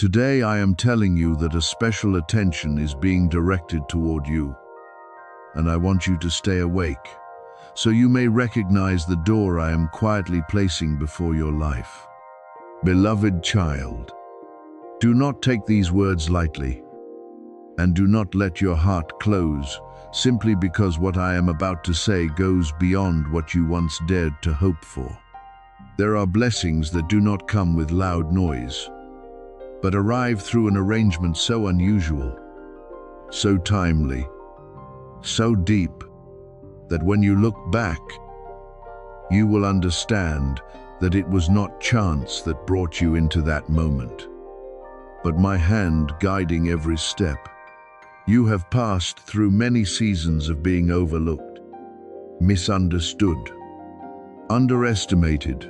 Today I am telling you that a special attention is being directed toward you, and I want you to stay awake, so you may recognize the door I am quietly placing before your life. Beloved child, do not take these words lightly, and do not let your heart close simply because what I am about to say goes beyond what you once dared to hope for. There are blessings that do not come with loud noise, but arrive through an arrangement so unusual, so timely, so deep, that when you look back, you will understand that it was not chance that brought you into that moment, but my hand guiding every step. You have passed through many seasons of being overlooked, misunderstood, underestimated,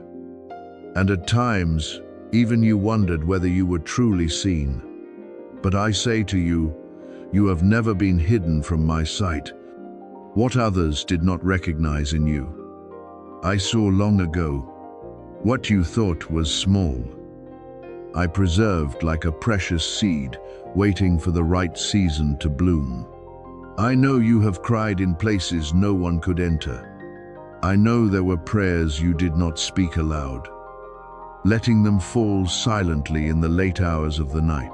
and at times, even you wondered whether you were truly seen. But I say to you, you have never been hidden from my sight. What others did not recognize in you, I saw long ago. What you thought was small, I preserved like a precious seed, waiting for the right season to bloom. I know you have cried in places no one could enter. I know there were prayers you did not speak aloud, letting them fall silently in the late hours of the night.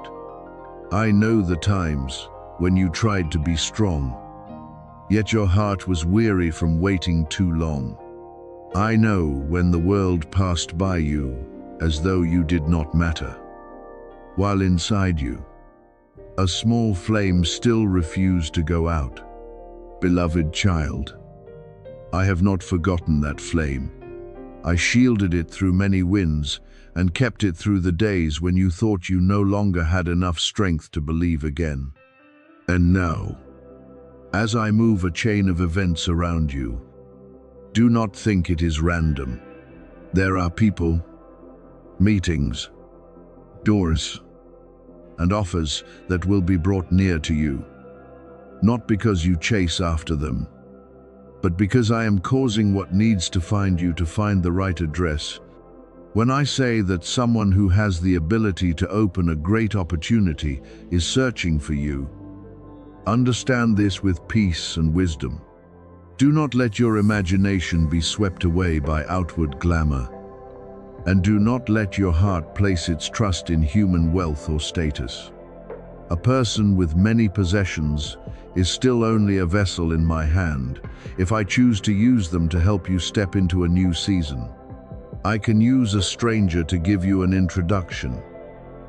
I know the times when you tried to be strong, yet your heart was weary from waiting too long. I know when the world passed by you as though you did not matter, while inside you, a small flame still refused to go out. Beloved child, I have not forgotten that flame. I shielded it through many winds and kept it through the days when you thought you no longer had enough strength to believe again. And now, as I move a chain of events around you, do not think it is random. There are people, meetings, doors, and offers that will be brought near to you, not because you chase after them, but because I am causing what needs to find you to find the right address. When I say that someone who has the ability to open a great opportunity is searching for you, understand this with peace and wisdom. Do not let your imagination be swept away by outward glamour, and do not let your heart place its trust in human wealth or status. A person with many possessions is still only a vessel in my hand if I choose to use them to help you step into a new season. I can use a stranger to give you an introduction.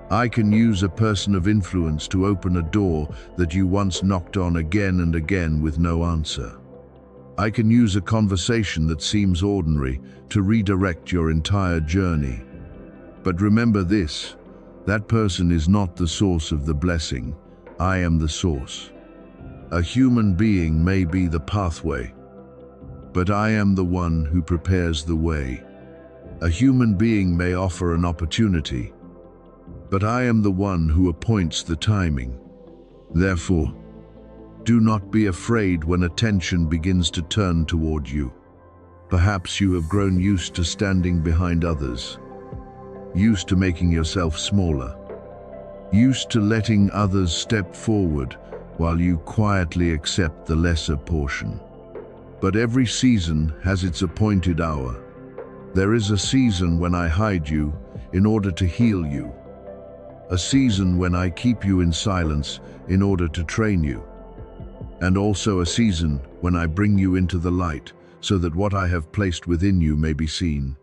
I can use a person of influence to open a door that you once knocked on again and again with no answer. I can use a conversation that seems ordinary to redirect your entire journey. But remember this, that person is not the source of the blessing. I am the source. A human being may be the pathway, but I am the one who prepares the way. A human being may offer an opportunity, but I am the one who appoints the timing. Therefore, do not be afraid when attention begins to turn toward you. Perhaps you have grown used to standing behind others, used to making yourself smaller, used to letting others step forward while you quietly accept the lesser portion. But every season has its appointed hour. There is a season when I hide you in order to heal you, a season when I keep you in silence in order to train you, and also a season when I bring you into the light so that what I have placed within you may be seen.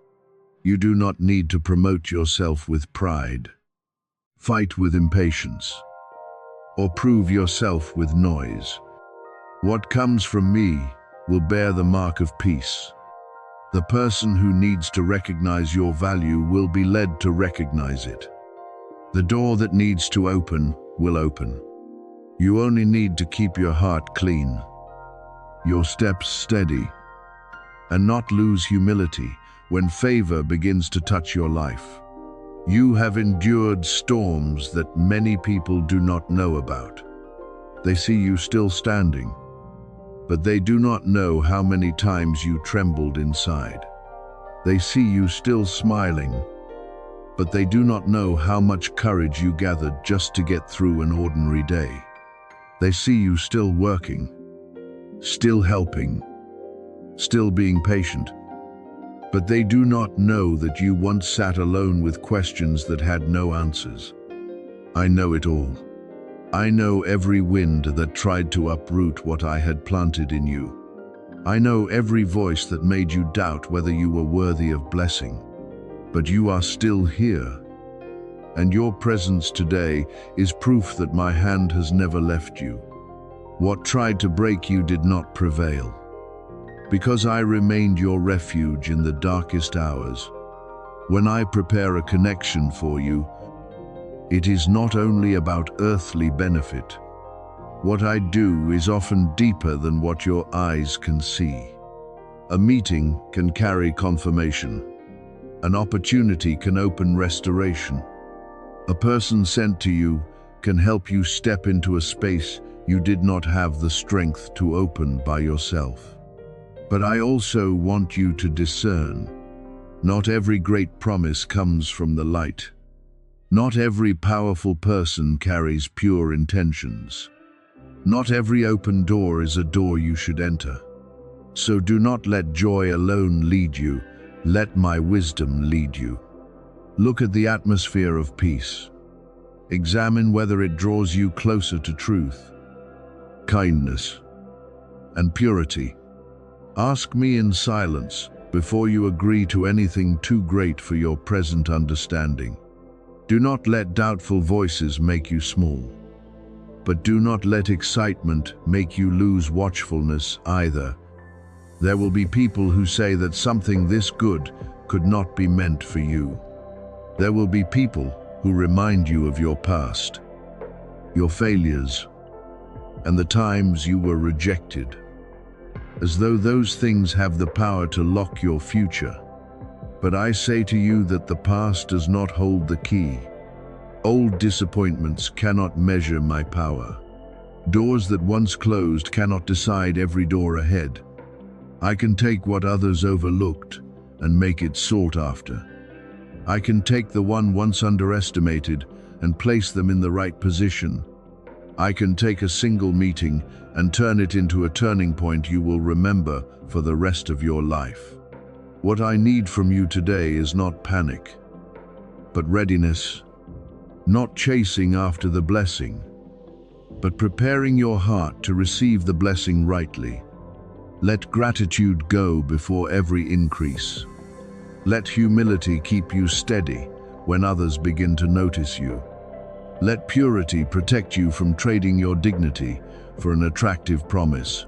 You do not need to promote yourself with pride, fight with impatience, or prove yourself with noise. What comes from me will bear the mark of peace. The person who needs to recognize your value will be led to recognize it. The door that needs to open will open. You only need to keep your heart clean, your steps steady, and not lose humility when favor begins to touch your life. You have endured storms that many people do not know about. They see you still standing, but they do not know how many times you trembled inside. They see you still smiling, but they do not know how much courage you gathered just to get through an ordinary day. They see you still working, still helping, still being patient. But they do not know that you once sat alone with questions that had no answers. I know it all. I know every wind that tried to uproot what I had planted in you. I know every voice that made you doubt whether you were worthy of blessing. But you are still here. And your presence today is proof that my hand has never left you. What tried to break you did not prevail. Because I remained your refuge in the darkest hours. When I prepare a connection for you, it is not only about earthly benefit. What I do is often deeper than what your eyes can see. A meeting can carry confirmation. An opportunity can open restoration. A person sent to you can help you step into a space you did not have the strength to open by yourself. But I also want you to discern. Not every great promise comes from the light. Not every powerful person carries pure intentions. Not every open door is a door you should enter. So do not let joy alone lead you. Let my wisdom lead you. Look at the atmosphere of peace. Examine whether it draws you closer to truth, kindness, and purity. Ask me in silence before you agree to anything too great for your present understanding. Do not let doubtful voices make you small. But do not let excitement make you lose watchfulness either. There will be people who say that something this good could not be meant for you. There will be people who remind you of your past, your failures, and the times you were rejected, as though those things have the power to lock your future. But I say to you that the past does not hold the key. Old disappointments cannot measure my power. Doors that once closed cannot decide every door ahead. I can take what others overlooked and make it sought after. I can take the one once underestimated and place them in the right position. I can take a single meeting and turn it into a turning point you will remember for the rest of your life. What I need from you today is not panic, but readiness. Not chasing after the blessing, but preparing your heart to receive the blessing rightly. Let gratitude go before every increase. Let humility keep you steady when others begin to notice you. Let purity protect you from trading your dignity for an attractive promise.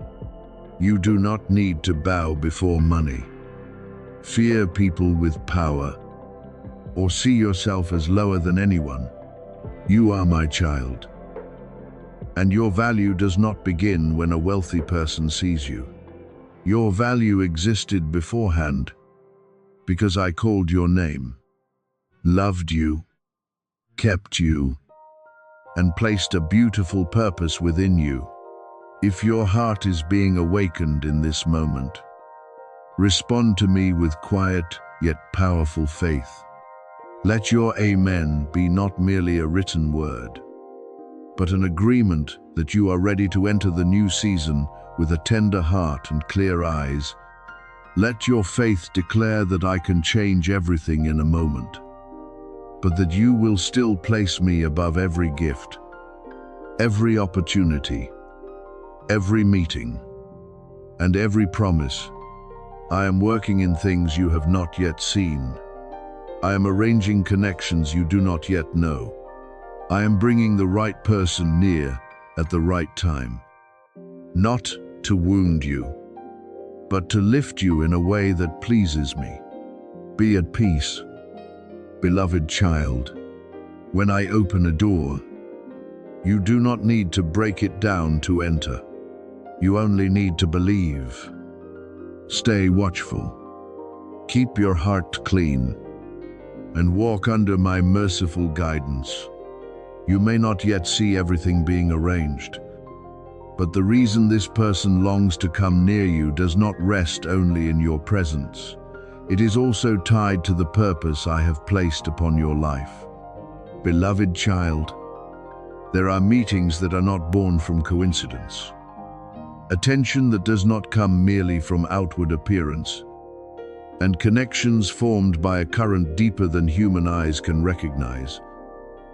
You do not need to bow before money, fear people with power, or see yourself as lower than anyone. You are my child, and your value does not begin when a wealthy person sees you. Your value existed beforehand because I called your name, loved you, kept you, and placed a beautiful purpose within you. If your heart is being awakened in this moment, respond to me with quiet yet powerful faith. Let your amen be not merely a written word, but an agreement that you are ready to enter the new season with a tender heart and clear eyes. Let your faith declare that I can change everything in a moment, but that you will still place me above every gift, every opportunity, every meeting, and every promise. I am working in things you have not yet seen. I am arranging connections you do not yet know. I am bringing the right person near at the right time. Not to wound you, but to lift you in a way that pleases me. Be at peace, beloved child. When I open a door, you do not need to break it down to enter. You only need to believe. Stay watchful. Keep your heart clean and walk under my merciful guidance. You may not yet see everything being arranged, but the reason this person longs to come near you does not rest only in your presence. it is also tied to the purpose I have placed upon your life. Beloved child, there are meetings that are not born from coincidence. Attention that does not come merely from outward appearance, and connections formed by a current deeper than human eyes can recognize.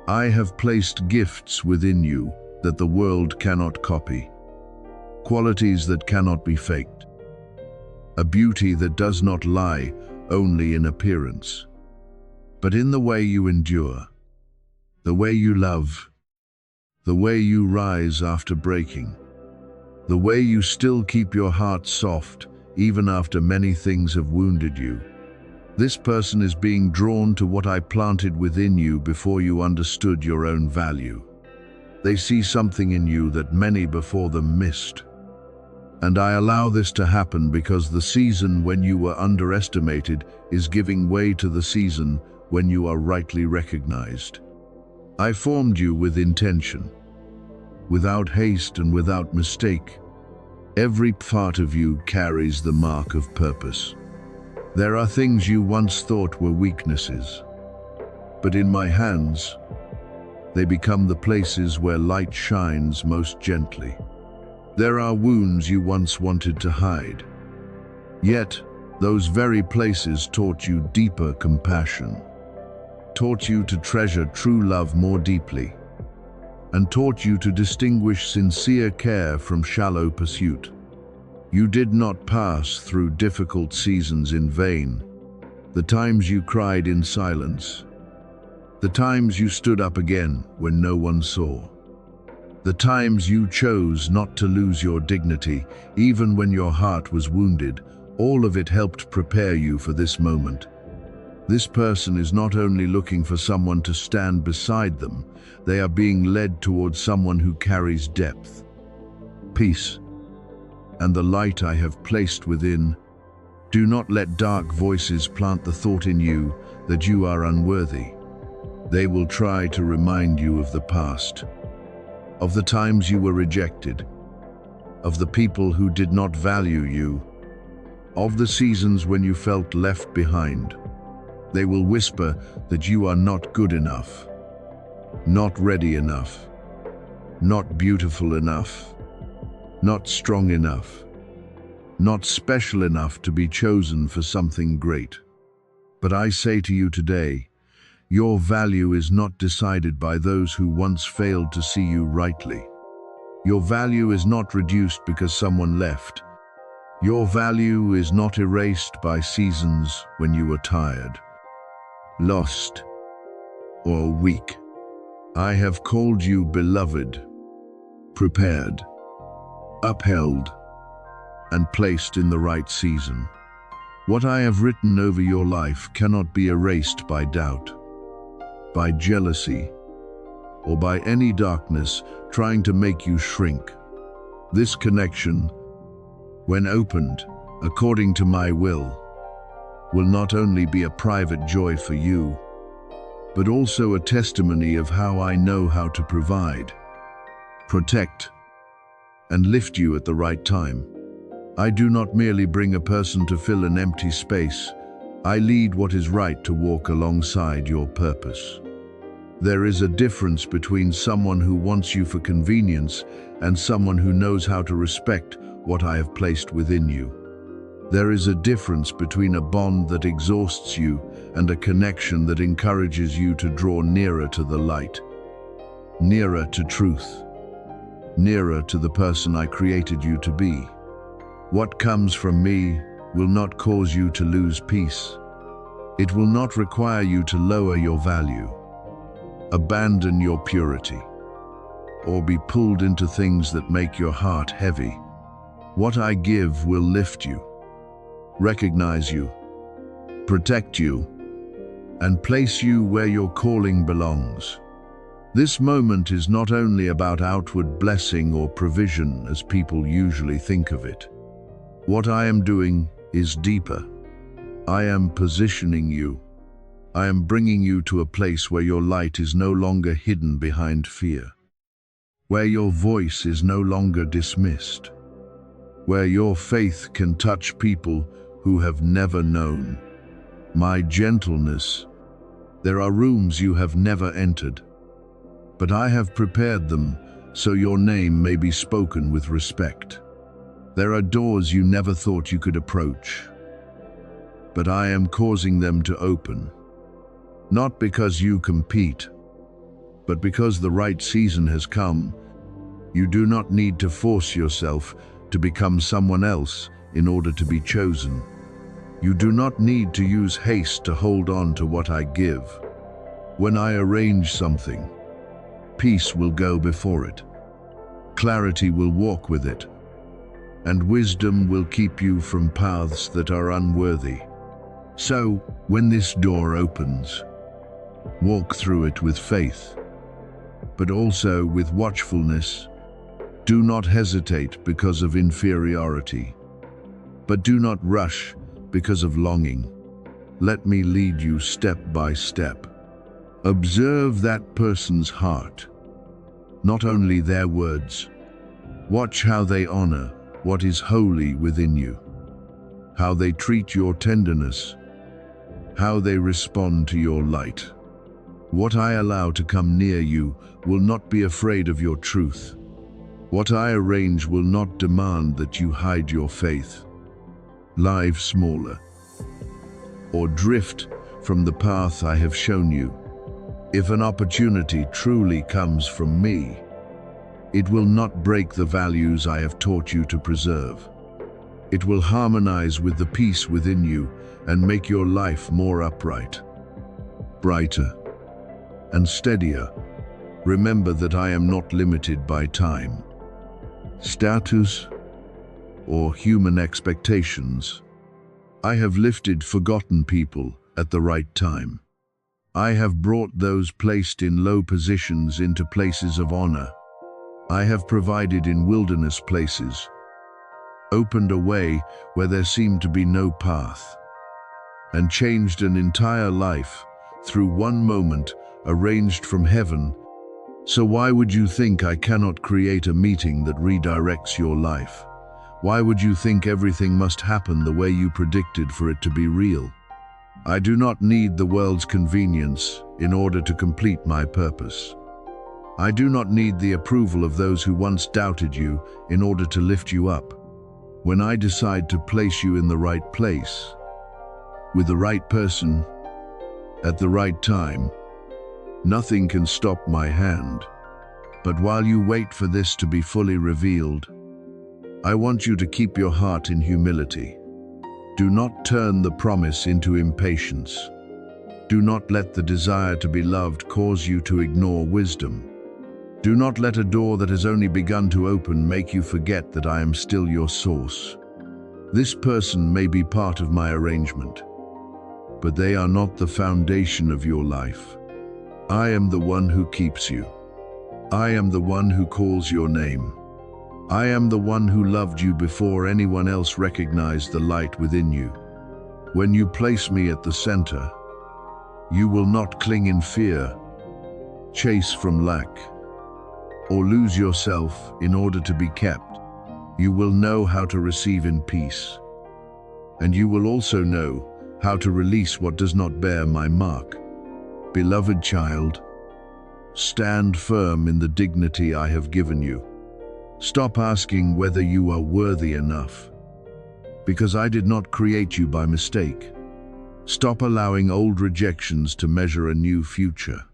I have placed gifts within you that the world cannot copy, qualities that cannot be faked, a beauty that does not lie only in appearance, but in the way you endure, the way you love, the way you rise after breaking, the way you still keep your heart soft even after many things have wounded you. This person is being drawn to what I planted within you before you understood your own value. They see something in you that many before them missed. And I allow this to happen because the season when you were underestimated is giving way to the season when you are rightly recognized. I formed you with intention, without haste and without mistake. Every part of you carries the mark of purpose. There are things you once thought were weaknesses, but in my hands, they become the places where light shines most gently. There are wounds you once wanted to hide, yet those very places taught you deeper compassion, taught you to treasure true love more deeply, and taught you to distinguish sincere care from shallow pursuit. You did not pass through difficult seasons in vain. The times you cried in silence, the times you stood up again when no one saw, the times you chose not to lose your dignity, even when your heart was wounded, all of it helped prepare you for this moment. This person is not only looking for someone to stand beside them, they are being led towards someone who carries depth, peace, and the light I have placed within. Do not let dark voices plant the thought in you that you are unworthy. They will try to remind you of the past, of the times you were rejected, of the people who did not value you, of the seasons when you felt left behind. They will whisper that you are not good enough, not ready enough, not beautiful enough, not strong enough, not special enough to be chosen for something great. But I say to you today, your value is not decided by those who once failed to see you rightly. Your value is not reduced because someone left. Your value is not erased by seasons when you were tired, lost, or weak. I have called you beloved, prepared, upheld, and placed in the right season. What I have written over your life cannot be erased by doubt, by jealousy, or by any darkness trying to make you shrink. This connection, when opened according to my will not only be a private joy for you, but also a testimony of how I know how to provide, protect, and lift you at the right time. I do not merely bring a person to fill an empty space. I lead what is right to walk alongside your purpose. There is a difference between someone who wants you for convenience and someone who knows how to respect what I have placed within you. There is a difference between a bond that exhausts you and a connection that encourages you to draw nearer to the light, nearer to truth, nearer to the person I created you to be. What comes from me will not cause you to lose peace. It will not require you to lower your value, abandon your purity, or be pulled into things that make your heart heavy. What I give will lift you, recognize you, protect you, and place you where your calling belongs. This moment is not only about outward blessing or provision as people usually think of it. What I am doing is deeper. I am positioning you. I am bringing you to a place where your light is no longer hidden behind fear, where your voice is no longer dismissed, where your faith can touch people who have never known. my gentleness. There are rooms you have never entered, but I have prepared them so your name may be spoken with respect. There are doors you never thought you could approach, but I am causing them to open. Not because you compete, but because the right season has come. You do not need to force yourself to become someone else in order to be chosen. You do not need to use haste to hold on to what I give. When I arrange something, peace will go before it. Clarity will walk with it, and wisdom will keep you from paths that are unworthy. So, when this door opens, walk through it with faith, but also with watchfulness. Do not hesitate because of inferiority, but do not rush because of longing. Let me lead you step by step. Observe that person's heart, not only their words. Watch how they honor what is holy within you, how they treat your tenderness, how they respond to your light. What I allow to come near you will not be afraid of your truth. What I arrange will not demand that you hide your faith, live smaller, or drift from the path I have shown you. If an opportunity truly comes from me, it will not break the values I have taught you to preserve. It will harmonize with the peace within you and make your life more upright, brighter, and steadier. Remember that I am not limited by time, status, or human expectations. I have lifted forgotten people at the right time. I have brought those placed in low positions into places of honor. I have provided in wilderness places, opened a way where there seemed to be no path, and changed an entire life through one moment arranged from heaven. So why would you think I cannot create a meeting that redirects your life? Why would you think everything must happen the way you predicted for it to be real? I do not need the world's convenience in order to complete my purpose. I do not need the approval of those who once doubted you in order to lift you up. When I decide to place you in the right place, with the right person, at the right time, nothing can stop my hand. But while you wait for this to be fully revealed, I want you to keep your heart in humility. Do not turn the promise into impatience. Do not let the desire to be loved cause you to ignore wisdom. Do not let a door that has only begun to open make you forget that I am still your source. This person may be part of my arrangement, but they are not the foundation of your life. I am the one who keeps you. I am the one who calls your name. I am the one who loved you before anyone else recognized the light within you. When you place me at the center, you will not cling in fear, chase from lack, or lose yourself in order to be kept. You will know how to receive in peace, and you will also know how to release what does not bear my mark. Beloved child, stand firm in the dignity I have given you. Stop asking whether you are worthy enough, because I did not create you by mistake. Stop allowing old rejections to measure a new future.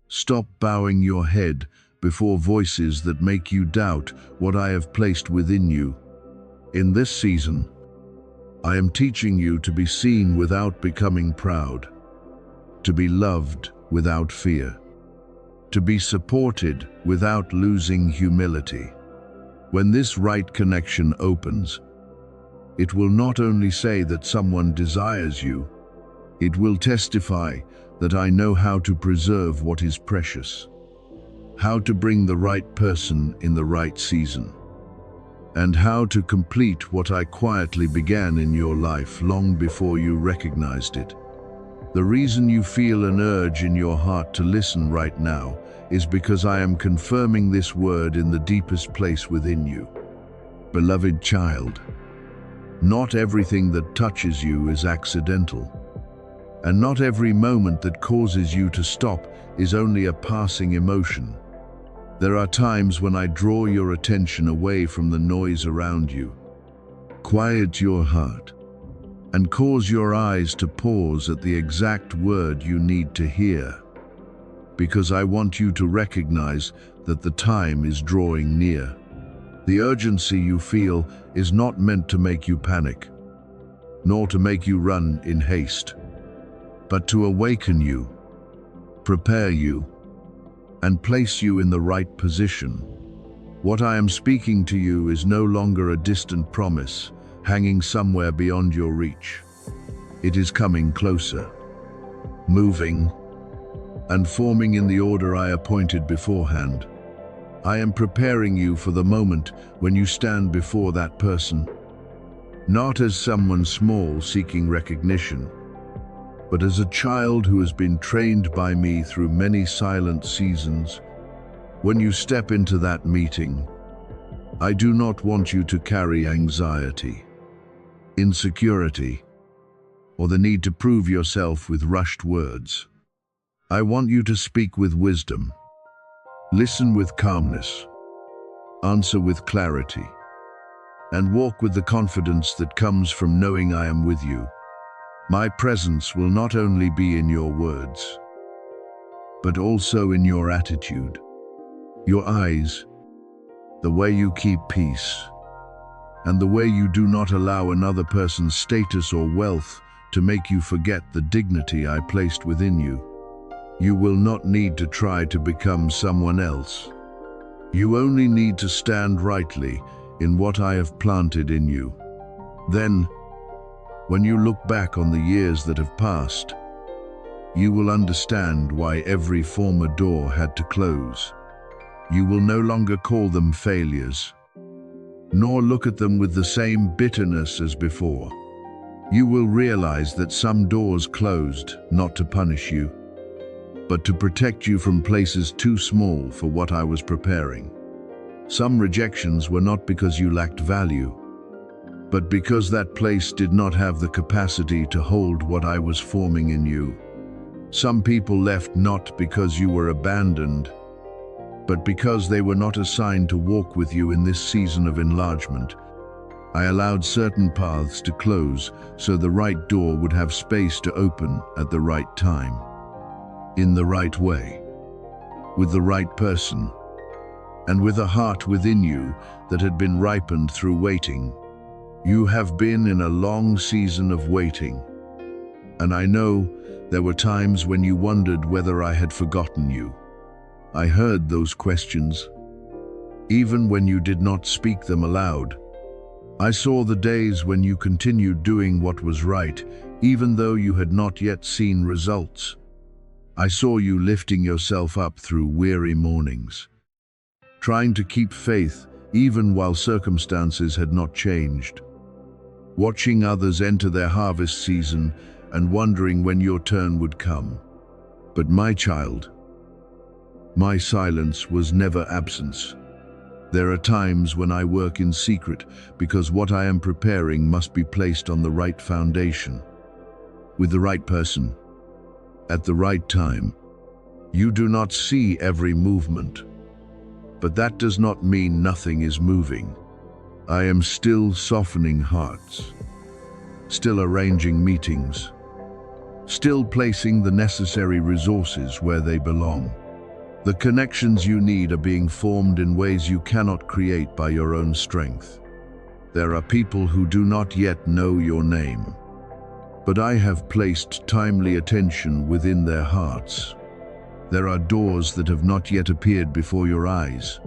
Stop bowing your head before voices that make you doubt what I have placed within you. In this season, I am teaching you to be seen without becoming proud, to be loved without fear, to be supported without losing humility. When this right connection opens, it will not only say that someone desires you, it will testify that I know how to preserve what is precious, how to bring the right person in the right season, and how to complete what I quietly began in your life long before you recognized it. The reason you feel an urge in your heart to listen right now is because I am confirming this word in the deepest place within you. Beloved child, not everything that touches you is accidental. And not every moment that causes you to stop is only a passing emotion. There are times when I draw your attention away from the noise around you, quiet your heart, and cause your eyes to pause at the exact word you need to hear. Because I want you to recognize that the time is drawing near. The urgency you feel is not meant to make you panic, nor to make you run in haste, but to awaken you, prepare you, and place you in the right position. What I am speaking to you is no longer a distant promise, hanging somewhere beyond your reach. It is coming closer, moving, and forming in the order I appointed beforehand. I am preparing you for the moment when you stand before that person, not as someone small seeking recognition, but as a child who has been trained by me through many silent seasons. When you step into that meeting, I do not want you to carry anxiety, insecurity, or the need to prove yourself with rushed words. I want you to speak with wisdom, listen with calmness, answer with clarity, and walk with the confidence that comes from knowing I am with you. My presence will not only be in your words, but also in your attitude, your eyes, the way you keep peace, and the way you do not allow another person's status or wealth to make you forget the dignity I placed within you. You will not need to try to become someone else. You only need to stand rightly in what I have planted in you. Then, when you look back on the years that have passed, you will understand why every former door had to close. You will no longer call them failures, nor look at them with the same bitterness as before. You will realize that some doors closed not to punish you, but to protect you from places too small for what I was preparing. Some rejections were not because you lacked value, but because that place did not have the capacity to hold what I was forming in you. Some people left not because you were abandoned, but because they were not assigned to walk with you in this season of enlargement. I allowed certain paths to close so the right door would have space to open at the right time, in the right way, with the right person, and with a heart within you that had been ripened through waiting. You have been in a long season of waiting, and I know there were times when you wondered whether I had forgotten you. I heard those questions, even when you did not speak them aloud. I saw the days when you continued doing what was right, even though you had not yet seen results. I saw you lifting yourself up through weary mornings, trying to keep faith even while circumstances had not changed, watching others enter their harvest season and wondering when your turn would come. But my child, my silence was never absence. There are times when I work in secret because what I am preparing must be placed on the right foundation, with the right person, at the right time. You do not see every movement, but that does not mean nothing is moving. I am still softening hearts, still arranging meetings, still placing the necessary resources where they belong. The connections you need are being formed in ways you cannot create by your own strength. There are people who do not yet know your name, but I have placed timely attention within their hearts. There are doors that have not yet appeared before your eyes,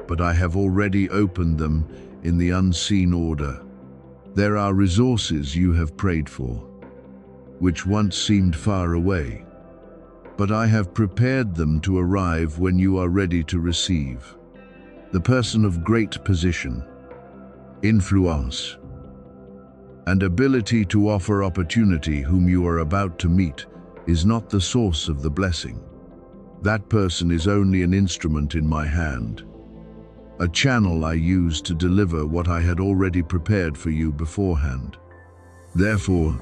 but I have already opened them in the unseen order. There are resources you have prayed for, which once seemed far away, but I have prepared them to arrive when you are ready to receive. The person of great position, influence, and ability to offer opportunity whom you are about to meet is not the source of the blessing. That person is only an instrument in my hand, a channel I use to deliver what I had already prepared for you beforehand. Therefore,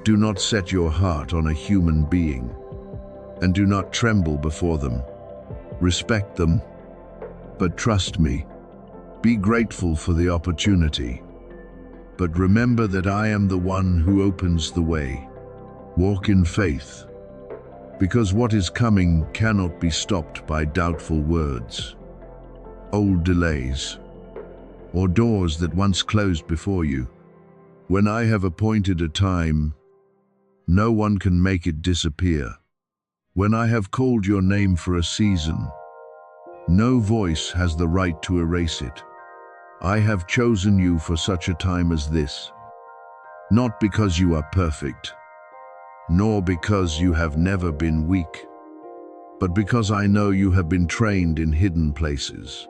Do not set your heart on a human being, and do not tremble before them. Respect them, but trust me. Be grateful for the opportunity. But remember that I am the one who opens the way. Walk in faith, because what is coming cannot be stopped by doubtful words, old delays, or doors that once closed before you. When I have appointed a time, no one can make it disappear. When I have called your name for a season, no voice has the right to erase it. I have chosen you for such a time as this, not because you are perfect, nor because you have never been weak, but because I know you have been trained in hidden places.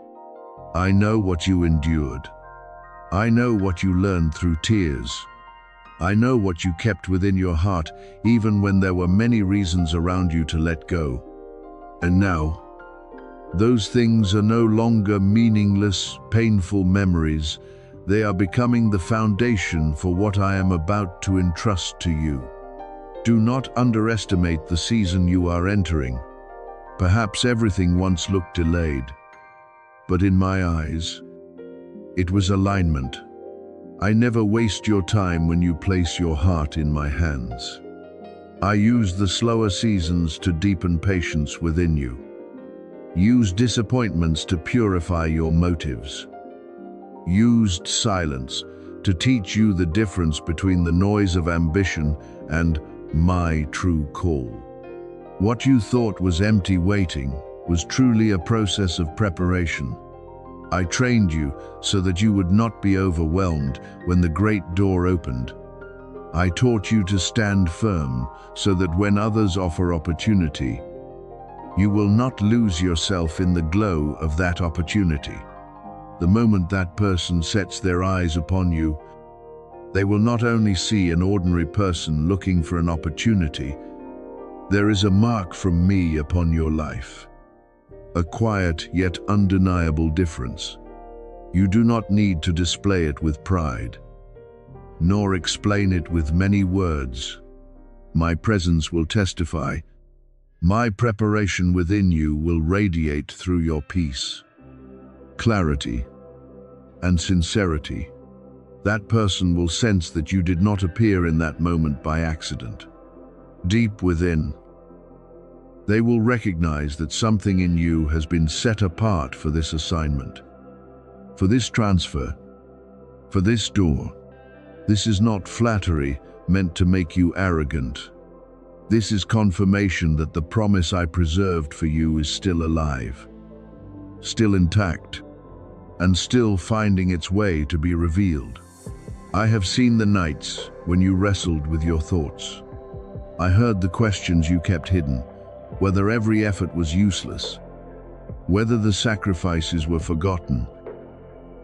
I know what you endured. I know what you learned through tears. I know what you kept within your heart, even when there were many reasons around you to let go. And now, those things are no longer meaningless, painful memories. They are becoming the foundation for what I am about to entrust to you. Do not underestimate the season you are entering. Perhaps everything once looked delayed, but in my eyes, it was alignment. I never waste your time when you place your heart in my hands. I use the slower seasons to deepen patience within you. Use disappointments to purify your motives. Used silence to teach you the difference between the noise of ambition and my true call. What you thought was empty waiting was truly a process of preparation. I trained you so that you would not be overwhelmed when the great door opened. I taught you to stand firm so that when others offer opportunity, you will not lose yourself in the glow of that opportunity. The moment that person sets their eyes upon you, they will not only see an ordinary person looking for an opportunity. There is a mark from me upon your life. A quiet yet undeniable difference. You do not need to display it with pride, nor explain it with many words. My presence will testify. My preparation within you will radiate through your peace, clarity, and sincerity. That person will sense that you did not appear in that moment by accident. Deep within, they will recognize that something in you has been set apart for this assignment, for this transfer, for this door. This is not flattery meant to make you arrogant. This is confirmation that the promise I preserved for you is still alive, still intact, and still finding its way to be revealed. I have seen the nights when you wrestled with your thoughts. I heard the questions you kept hidden, whether every effort was useless, whether the sacrifices were forgotten,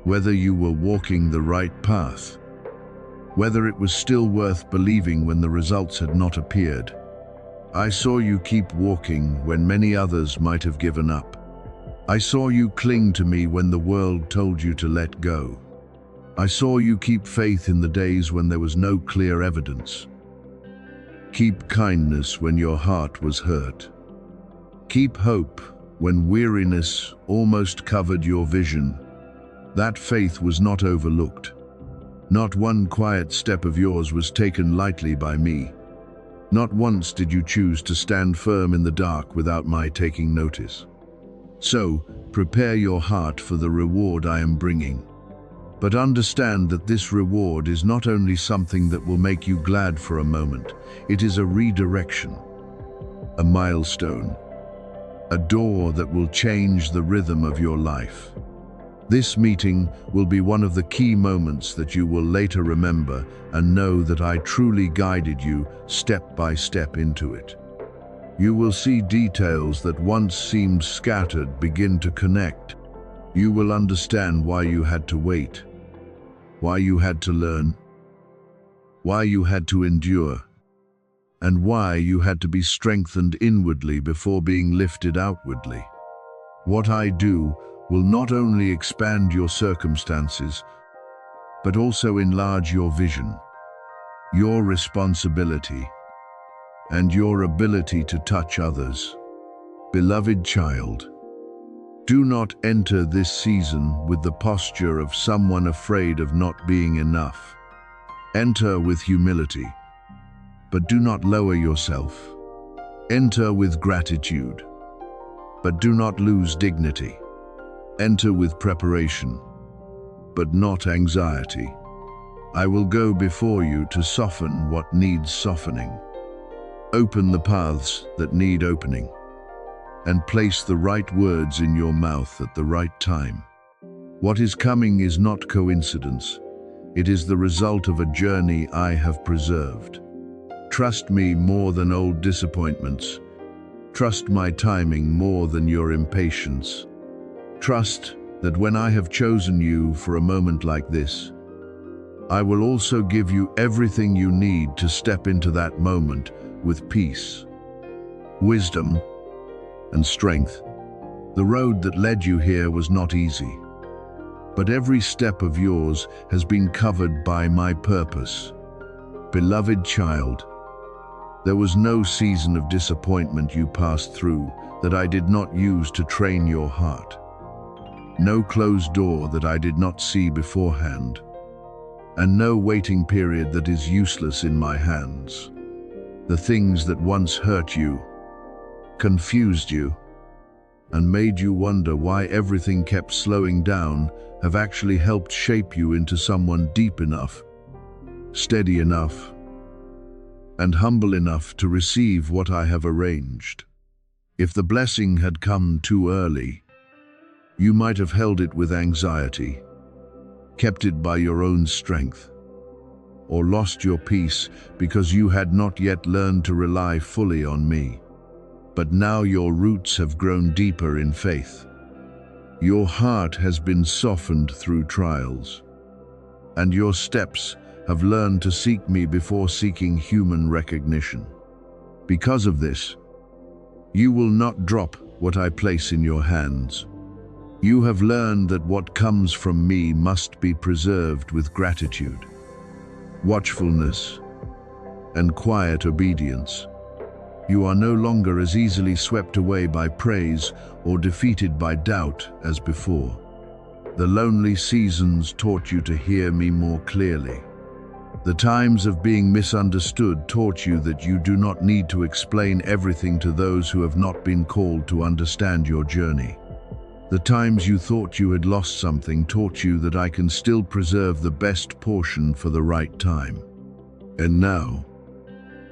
whether you were walking the right path, whether it was still worth believing when the results had not appeared. I saw you keep walking when many others might have given up. I saw you cling to me when the world told you to let go. I saw you keep faith in the days when there was no clear evidence. Keep kindness when your heart was hurt. Keep hope when weariness almost covered your vision. That faith was not overlooked. Not one quiet step of yours was taken lightly by me. Not once did you choose to stand firm in the dark without my taking notice. So, prepare your heart for the reward I am bringing. But understand that this reward is not only something that will make you glad for a moment, it is a redirection, a milestone, a door that will change the rhythm of your life. This meeting will be one of the key moments that you will later remember and know that I truly guided you step by step into it. You will see details that once seemed scattered begin to connect. You will understand why you had to wait, why you had to learn, why you had to endure, and why you had to be strengthened inwardly before being lifted outwardly. What I do will not only expand your circumstances, but also enlarge your vision. your responsibility, and your ability to touch others. Beloved child, do not enter this season with the posture of someone afraid of not being enough. Enter with humility, but do not lower yourself. Enter with gratitude, but do not lose dignity. Enter with preparation, but not anxiety. I will go before you to soften what needs softening. Open the paths that need opening, and place the right words in your mouth at the right time. What is coming is not coincidence. It is the result of a journey I have preserved. Trust me more than old disappointments. Trust my timing more than your impatience. Trust that when I have chosen you for a moment like this, I will also give you everything you need to step into that moment with peace, wisdom, and strength. The road that led you here was not easy, but every step of yours has been covered by my purpose. Beloved child, there was no season of disappointment you passed through that I did not use to train your heart. No closed door that I did not see beforehand, and no waiting period that is useless in my hands. The things that once hurt you, confused you, and made you wonder why everything kept slowing down have actually helped shape you into someone deep enough, steady enough, and humble enough to receive what I have arranged. If the blessing had come too early, you might have held it with anxiety, kept it by your own strength, or lost your peace because you had not yet learned to rely fully on me. But now your roots have grown deeper in faith. Your heart has been softened through trials, and your steps have learned to seek me before seeking human recognition. Because of this, you will not drop what I place in your hands. You have learned that what comes from me must be preserved with gratitude, watchfulness, and quiet obedience. You are no longer as easily swept away by praise or defeated by doubt as before. The lonely seasons taught you to hear me more clearly. The times of being misunderstood taught you that you do not need to explain everything to those who have not been called to understand your journey. The times you thought you had lost something taught you that I can still preserve the best portion for the right time. And now,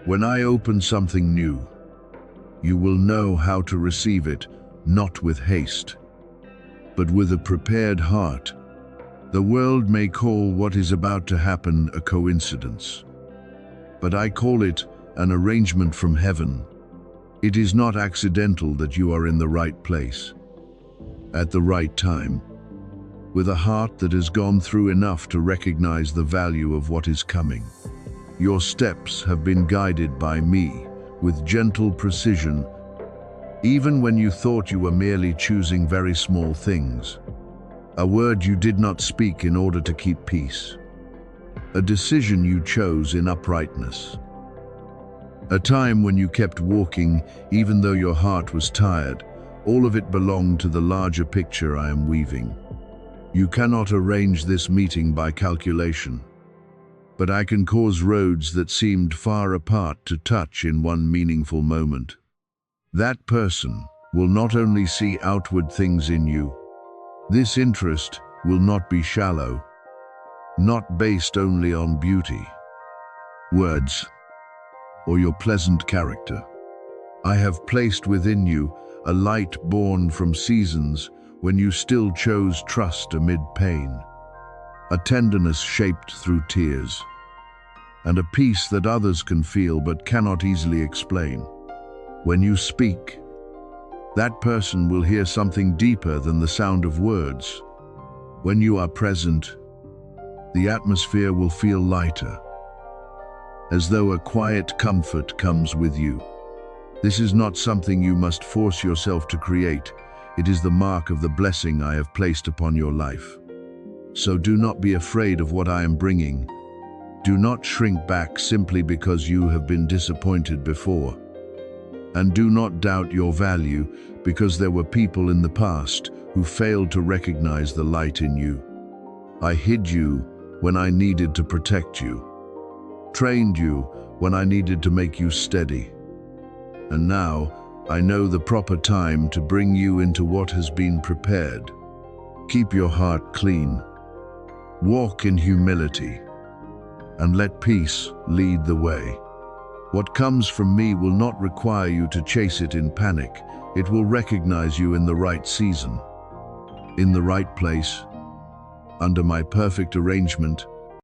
when I open something new, you will know how to receive it, not with haste, but with a prepared heart. The world may call what is about to happen a coincidence, but I call it an arrangement from heaven. It is not accidental that you are in the right place, at the right time, with a heart that has gone through enough to recognize the value of what is coming. Your steps have been guided by me with gentle precision, even when you thought you were merely choosing very small things. A word you did not speak in order to keep peace. A decision you chose in uprightness. A time when you kept walking even though your heart was tired. All of it belonged to the larger picture I am weaving. You cannot arrange this meeting by calculation, but I can cause roads that seemed far apart to touch in one meaningful moment. That person will not only see outward things in you. This interest will not be shallow, not based only on beauty, words, or your pleasant character. I have placed within you a light born from seasons when you still chose trust amid pain, a tenderness shaped through tears, and a peace that others can feel but cannot easily explain. When you speak, that person will hear something deeper than the sound of words. When you are present, the atmosphere will feel lighter, as though a quiet comfort comes with you. This is not something you must force yourself to create. It is the mark of the blessing I have placed upon your life. So do not be afraid of what I am bringing. Do not shrink back simply because you have been disappointed before. And do not doubt your value because there were people in the past who failed to recognize the light in you. I hid you when I needed to protect you, trained you when I needed to make you steady. And now I know the proper time to bring you into what has been prepared. Keep your heart clean, walk in humility, and let peace lead the way. What comes from me will not require you to chase it in panic. It will recognize you in the right season, in the right place, under my perfect arrangement,